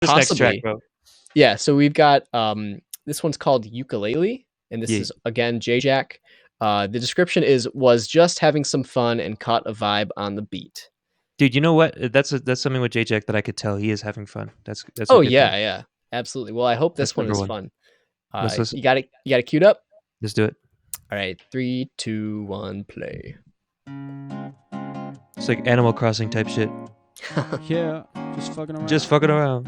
This next track, Possibly. bro. Yeah, so we've got this one's called Ukulele, and this Yeah. is again J-Jack. The description is was just having some fun and caught a vibe on the beat. Dude, you know what? That's something with J-Jack that I could tell. He is having fun. That's a Oh good thing. yeah, yeah, absolutely. Well, I hope this That's one number is one. fun. Let's listen. You got it queued up. Let's do it. All right, 3, 2, 1, play. It's like Animal Crossing type shit. Yeah, just fucking around. Just fucking around.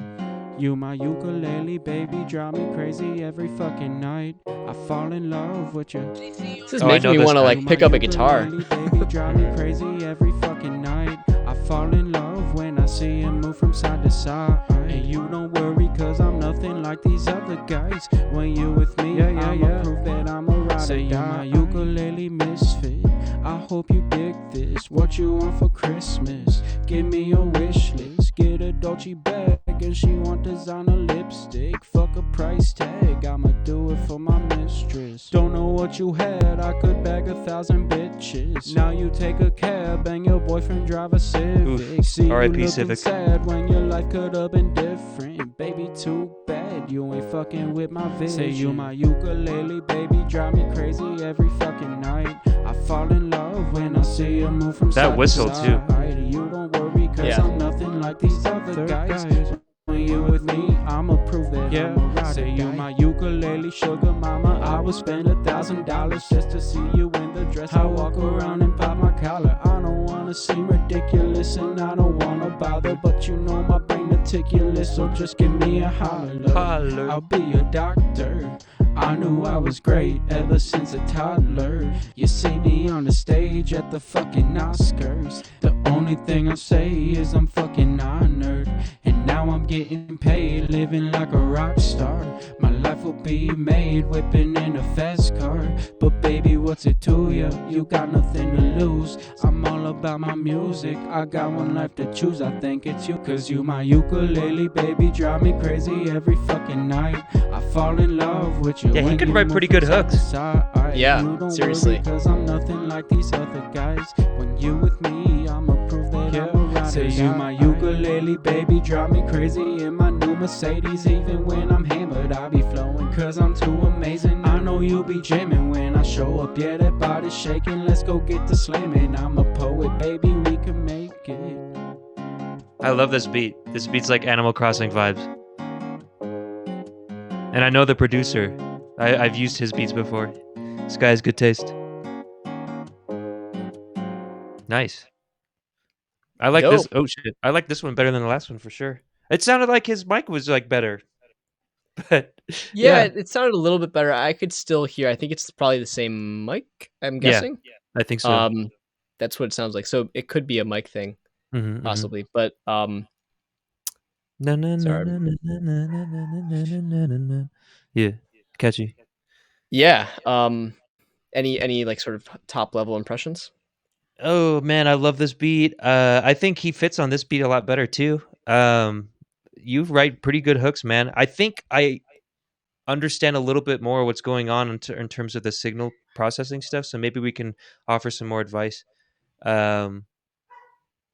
You my ukulele, baby, drive me crazy every fucking night. I fall in love with you. This is Oh, I making know me this want to guy. like pick up a guitar. Baby, drive me crazy every fucking night. I fall in love when I see him move from side to side. And you don't worry, cause I'm nothing like these other guys. When you with me, I'ma prove that I'm a ride. Say you my ukulele misfit. I hope you dig this. What you want for Christmas? Give me your wish list. Get a Dolce bag and she want designer lipstick. Fuck a price tag, I'ma do it for my mistress. Don't know what you had, I could bag 1,000 bitches. Now you take a cab and your boyfriend drive a Civic. Oof. See you R.I.P. looking Civic. sad when your life could have been different. Baby, too bad you ain't fucking with my vision. Say you my ukulele, baby, drive me crazy every fucking night. I fall in love when I see you move from That side whistle to too. side. You don't worry, cause Yeah. I'm nothing like these other guys. When you with me, I'ma prove that I'm a ride. Say you my ukulele sugar mama. I would spend $1,000 just to see you in the dress. I walk around and pop my collar. I don't wanna seem ridiculous and I don't wanna bother, but you know my brain meticulous, so just give me a holler. Look, Holler. I'll be a doctor. I knew I was great ever since a toddler. You see me on the stage at the fucking Oscars. The only thing I say is I'm fucking honored. And now I'm getting paid, living like a rock star. My life will be made, whipping in a fast car. But baby, what's it to you? You got nothing to lose. I'm all about my music, I got one life to choose. I think it's you, cause you my ukulele, baby, drive me crazy every fucking night. I fall in love with you. Yeah, he when could you write move pretty from good side to hooks. side. Yeah, You don't seriously. worry, cause I'm nothing like these other guys. When you with me, I'ma prove that I'm a ride. Say you my ukulele, baby, drive me crazy in my new Mercedes. Even when I'm hammered, I be flowing, cause I'm too amazing. I know you be jamming when I show up. Yeah, that body's shaking, let's go get the slamming. I'm a poet, baby, we can make it. I love this beat. This beat's like Animal Crossing vibes. And I know the producer. I've used his beats before. This guy has good taste. Nice. I like this. Dope. Oh shit! I like this one better than the last one for sure. It sounded like his mic was like better, but Yeah, yeah, it sounded a little bit better. I could still hear. I think it's probably the same mic, I'm yeah, guessing. I think so. Um, that's what it sounds like. So it could be a mic thing, Mm-hmm, mm-hmm. possibly. But Na, na, na, sorry. na, na, na, na, na, na, na, na, na, na. Yeah, catchy. Yeah. Any like sort of top level impressions? Oh man, I love this beat. I think he fits on this beat a lot better too. You write pretty good hooks, man. I think I understand a little bit more what's going on in terms of the signal processing stuff. So maybe we can offer some more advice. Um,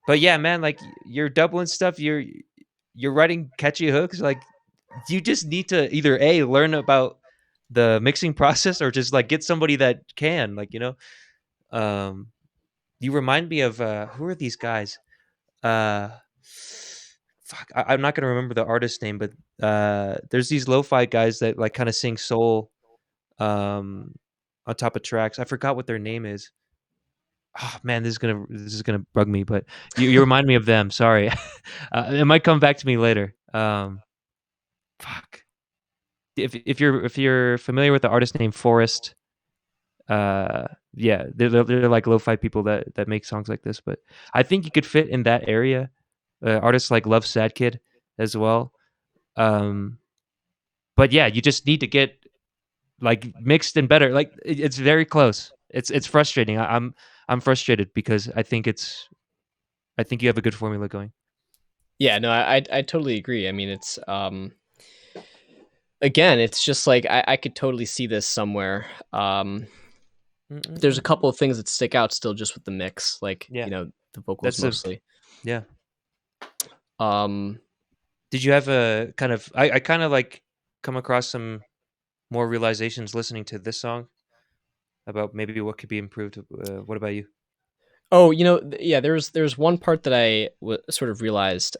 but yeah, man, like you're doubling stuff. You're writing catchy hooks. Like you just need to either learn about the mixing process or just like get somebody that can. Like um, you remind me of who are these guys? Uh, fuck, I'm not gonna remember the artist name, but there's these lo-fi guys that like kind of sing soul um on top of tracks. I forgot what their name is. Oh man, this is gonna bug me, but you remind me of them. Sorry, it might come back to me later. Fuck. If you're familiar with the artist named Forest, yeah, they're like lo-fi people that make songs like this. But I think you could fit in that area. Artists like Love Sad Kid as well. Um, but yeah, you just need to get like mixed and better. Like it's very close. It's frustrating. I'm frustrated because I think you have a good formula going. Yeah, no, I totally agree. I mean, it's again, it's just like I could totally see this somewhere. There's a couple of things that stick out still just with the mix, like Yeah, the vocals that's a mostly. yeah. Um, Did you have a kind of I kind of like come across some more realizations listening to this song about maybe what could be improved. What about you? Oh, yeah, there's one part that sort of realized,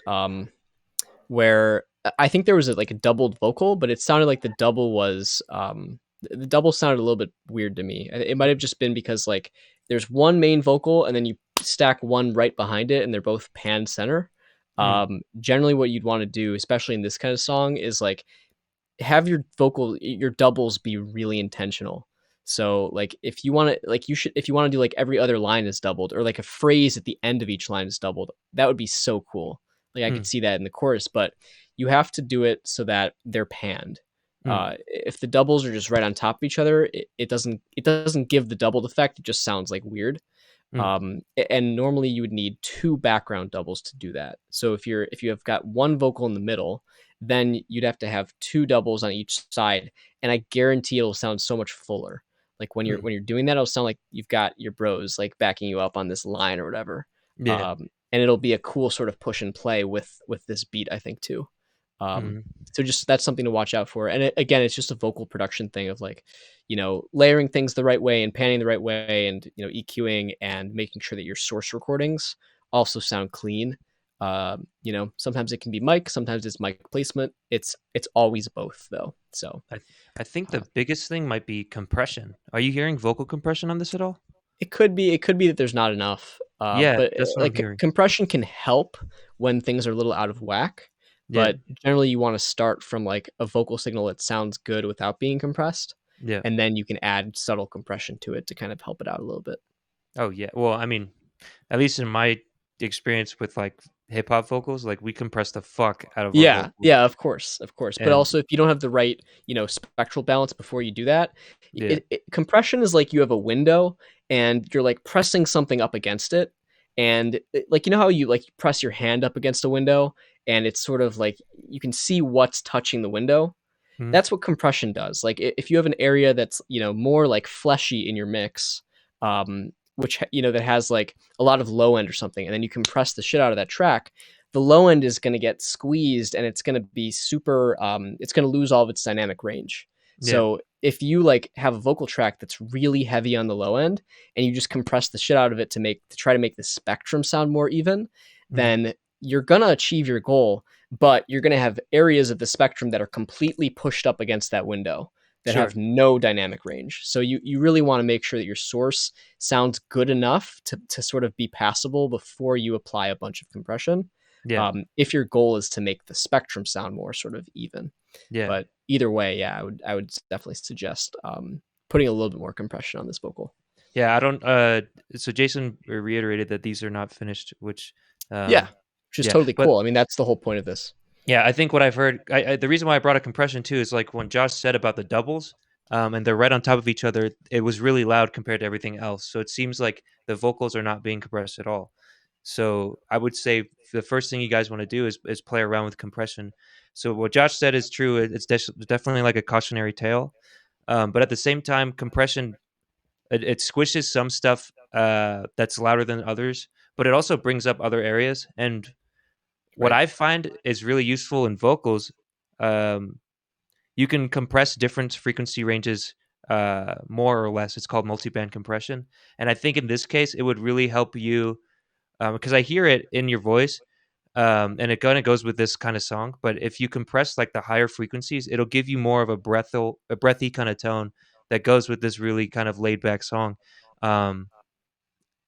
where I think there was like a doubled vocal, but it sounded like the double sounded a little bit weird to me. It might have just been because like there's one main vocal and then you stack one right behind it and they're both pan center. Mm, Generally what you'd want to do, especially in this kind of song, is like have your doubles be really intentional. So like if you want to like you should if you want to do like every other line is doubled or like a phrase at the end of each line is doubled, that would be so cool. Like I could mm, see that in the chorus, but you have to do it so that they're panned. mm, If the doubles are just right on top of each other, it doesn't give the doubled effect. It just sounds like weird. mm, And normally you would need two background doubles to do that. So if you have got one vocal in the middle, then you'd have to have two doubles on each side, and I guarantee it'll sound so much fuller. Like when you're mm. when you're doing that, it'll sound like you've got your bros like backing you up on this line or whatever. Yeah. And it'll be a cool sort of push and play with this beat, I think too. Um, Mm, so just that's something to watch out for. And again, it's just a vocal production thing of like, layering things the right way and panning the right way, and EQing and making sure that your source recordings also sound clean. Sometimes it can be mic, sometimes it's mic placement. It's always both though. So I I think the uh, biggest thing might be compression. Are you hearing vocal compression on this at all? it could be that there's not enough. Yeah, But that's what I'm like hearing. compression can help when things are a little out of whack. Yeah, But generally, you want to start from like a vocal signal that sounds good without being compressed, yeah. and then you can add subtle compression to it to kind of help it out a little bit. Oh, yeah. Well, I mean, at least in my experience with like hip hop vocals, like we compress the fuck out of our Yeah, vocals, yeah, of course, of course. But and also, if you don't have the right, spectral balance before you do that, yeah, compression is like you have a window and you're like pressing something up against it, and like how you like press your hand up against a window, and it's sort of like you can see what's touching the window. mhm, That's what compression does. Like if you have an area that's more like fleshy in your mix, which that has like a lot of low end or something, and then you compress the shit out of that track, the low end is going to get squeezed and it's going to be super. It's going to lose all of its dynamic range. yeah, So if you like have a vocal track that's really heavy on the low end and you just compress the shit out of it to try to make the spectrum sound more even, mhm, then you're gonna achieve your goal, but you're going to have areas of the spectrum that are completely pushed up against that window that have sure, no dynamic range. So you really want to make sure that your source sounds good enough to sort of be passable before you apply a bunch of compression. yeah, If your goal is to make the spectrum sound more sort of even. yeah, But either way, yeah, I would definitely suggest putting a little bit more compression on this vocal. yeah. I don't. So Jason reiterated that these are not finished, which, Yeah, um, which is yeah, totally but cool. I mean, that's the whole point of this. yeah, I think what I've heard, the reason why I brought up compression too is like when Josh said about the doubles, and they're right on top of each other. It was really loud compared to everything else. So it seems like the vocals are not being compressed at all. So I would say the first thing you guys want to do is play around with compression. So what Josh said is true. It's definitely like a cautionary tale, but at the same time, compression it squishes some stuff that's louder than others, but it also brings up other areas. And what Right. I find is really useful in vocals, um, you can compress different frequency ranges more or less. It's called multiband compression, and I think in this case it would really help you because I hear it in your voice, and it kind of goes with this kind of song. But if you compress like the higher frequencies, it'll give you more of a breathy kind of tone that goes with this really kind of laid back song. Um,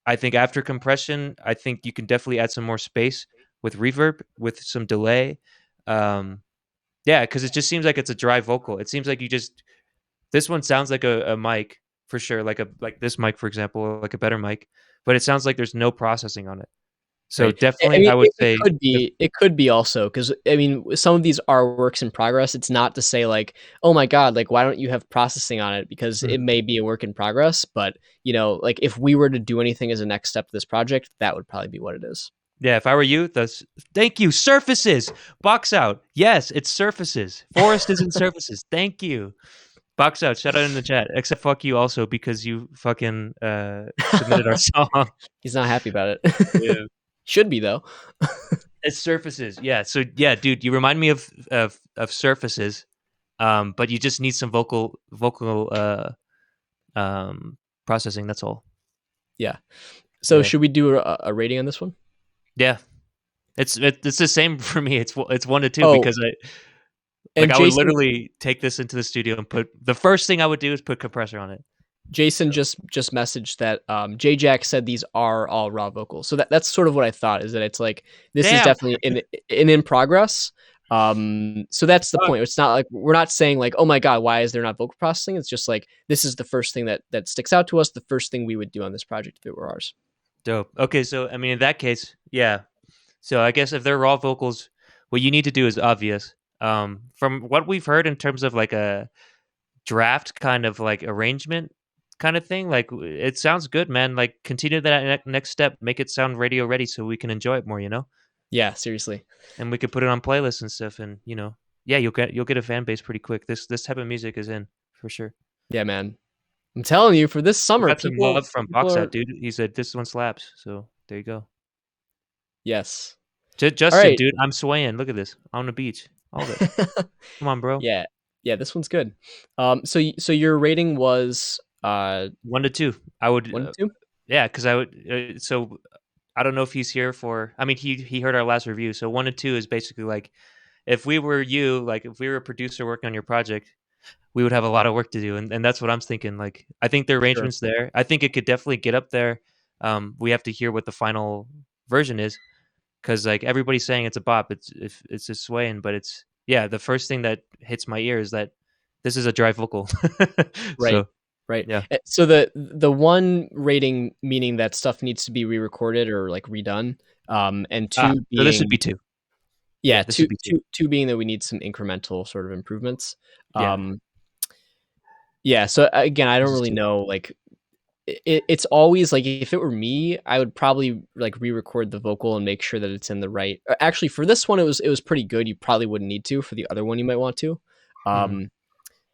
I think after compression, I think you can definitely add some more space with reverb, with some delay. Um, yeah, because it just seems like it's a dry vocal. It seems like you just this one sounds like a mic for sure, like this mic, for example, like a better mic, but it sounds like there's no processing on it. So Right. I definitely, mean, I would it say, could be it could be also because I mean, some of these are works in progress. It's not to say like, "Oh my god, like, why don't you have processing on it?" Because Mhm. it may be a work in progress, but, like, if we were to do anything as a next step to this project, that would probably be what it is. Yeah. If I were you, that's thank you. Surfaces, box out. Yes, it's surfaces. Forest isn't surfaces. Thank you. Box out. Shout out in the chat. Except fuck you also because you fucking submitted our song. He's not happy about it. Yeah. Should be, though. It's surfaces. Yeah. So yeah, dude, you remind me of surfaces. But you just need some vocal processing. That's all. Yeah. So Yeah. should we do a rating on this one? Yeah. It's the same for me. It's 1 to 2 Oh, because and I would Jason literally take this into the studio and put the first thing I would do is put compressor on it. Jason So just messaged that J Jack said these are all raw vocals. So that's sort of what I thought, is that it's like this is damn. definitely in progress. So that's the Fuck. point. It's not like we're not saying like, oh my god, why is there not vocal processing? It's just like this is the first thing that sticks out to us, the first thing we would do on this project if it were ours. Dope. Okay, so I mean in that case, yeah. So I guess if they're raw vocals, what you need to do is obvious. From what we've heard in terms of like a draft kind of like arrangement kind of thing, like it sounds good, man. Like continue that next step, make it sound radio ready so we can enjoy it more, Yeah, seriously. and we could put it on playlists and stuff, and yeah, you'll get a fan base pretty quick. This type of music is in for sure. Yeah, man. I'm telling you, for this We summer, got some love from people Boxat, are dude. He said this one slaps, so there you go. yes. All Justin, right. dude, I'm swaying. Look at this on the beach. All of it. Come on, bro. Yeah. Yeah, this one's good. So your rating was 1 to 2. I would, 1 to 2? yeah, because I would. So I don't know if he's here for. I mean, he heard our last review. So 1 to 2 is basically like if we were you, like if we were a producer working on your project, we would have a lot of work to do, and that's what I'm thinking. Like I think the Sure. arrangement's there. I think it could definitely get up there. We have to hear what the final version is because like everybody's saying it's a bop. It's a swaying, but it's yeah. The first thing that hits my ear is that this is a dry vocal. Right. So Right. yeah. So the one rating meaning that stuff needs to be re-recorded or like redone, and Ah, two so this would being be 2. Yeah, yeah, this would be 2. two being that we need some incremental sort of improvements. Yeah, Um, yeah. So again, I this don't is really 2. know. Like, it's always like if it were me, I would probably like re-record the vocal and make sure that it's in the right. Actually, for this one, it was pretty good. You probably wouldn't need to. For the other one, you might want to. Mhm, Um,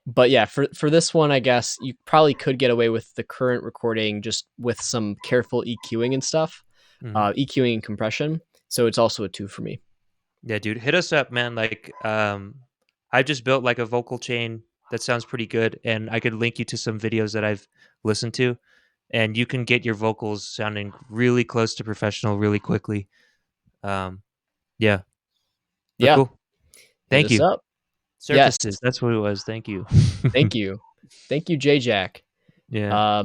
but yeah, for this one, I guess you probably could get away with the current recording just with some careful EQing and stuff, mhm. EQing and compression. So it's also a 2 for me. Yeah, dude, hit us up, man. Like, I just built like a vocal chain that sounds pretty good, and I could link you to some videos that I've listened to, and you can get your vocals sounding really close to professional really quickly. Um, yeah, but Yeah, cool. hit Thank us you. up. Yes, Surfaces, that's what it was. Thank you. thank you, thank you, J Jack. Yeah.